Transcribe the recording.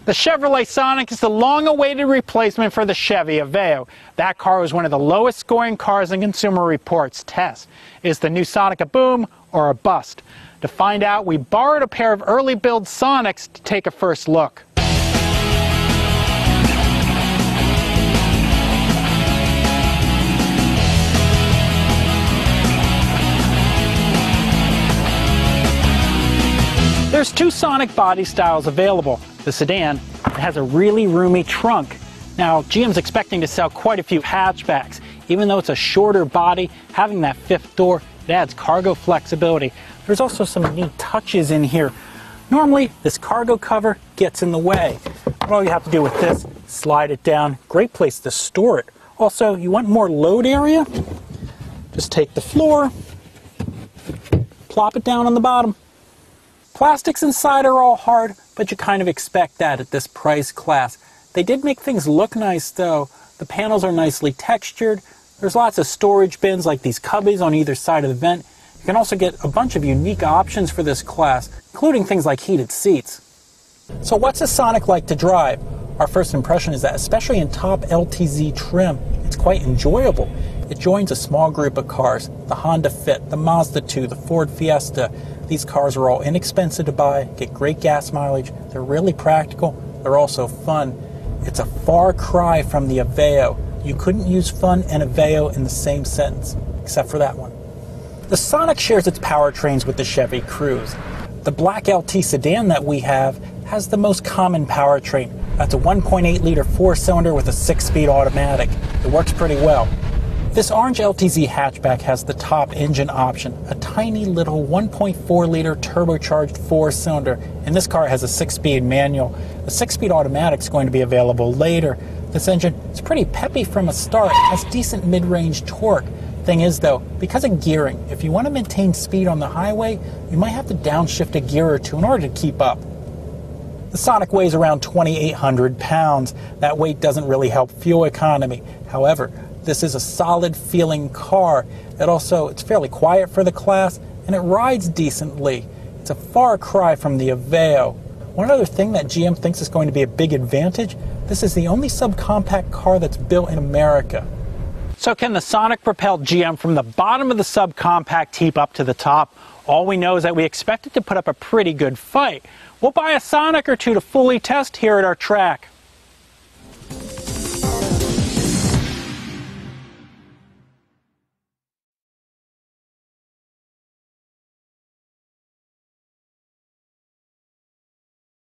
The Chevrolet Sonic is the long-awaited replacement for the Chevy Aveo. That car was one of the lowest-scoring cars in Consumer Reports' test. Is the new Sonic a boom or a bust? To find out, we borrowed a pair of early-build Sonics to take a first look. There's two Sonic body styles available. The sedan, it has a really roomy trunk. Now, GM's expecting to sell quite a few hatchbacks. Even though it's a shorter body, having that fifth door, it adds cargo flexibility. There's also some neat touches in here. Normally, this cargo cover gets in the way. But all you have to do with this, slide it down. Great place to store it. Also, you want more load area? Just take the floor, plop it down on the bottom. Plastics inside are all hard, but you kind of expect that at this price class. They did make things look nice though. The panels are nicely textured. There's lots of storage bins like these cubbies on either side of the vent. You can also get a bunch of unique options for this class, including things like heated seats. So what's a Sonic like to drive? Our first impression is that, especially in top LTZ trim, it's quite enjoyable. It joins a small group of cars, the Honda Fit, the Mazda 2, the Ford Fiesta. These cars are all inexpensive to buy, get great gas mileage, they're really practical, they're also fun. It's a far cry from the Aveo. You couldn't use fun and Aveo in the same sentence, except for that one. The Sonic shares its powertrains with the Chevy Cruze. The black LT sedan that we have has the most common powertrain. That's a 1.8-liter four-cylinder with a 6-speed automatic. It works pretty well. This orange LTZ hatchback has the top engine option, a tiny little 1.4-liter turbocharged four-cylinder, and this car has a 6-speed manual. The 6-speed automatic is going to be available later. This engine is pretty peppy from a start, has decent mid-range torque. Thing is though, because of gearing, if you want to maintain speed on the highway, you might have to downshift a gear or two in order to keep up. The Sonic weighs around 2,800 pounds. That weight doesn't really help fuel economy. However, this is a solid feeling car. It's fairly quiet for the class, and it rides decently. It's a far cry from the Aveo. One other thing that GM thinks is going to be a big advantage, this is the only subcompact car that's built in America. So can the Sonic propel GM from the bottom of the subcompact heap up to the top? All we know is that we expect it to put up a pretty good fight. We'll buy a Sonic or two to fully test here at our track.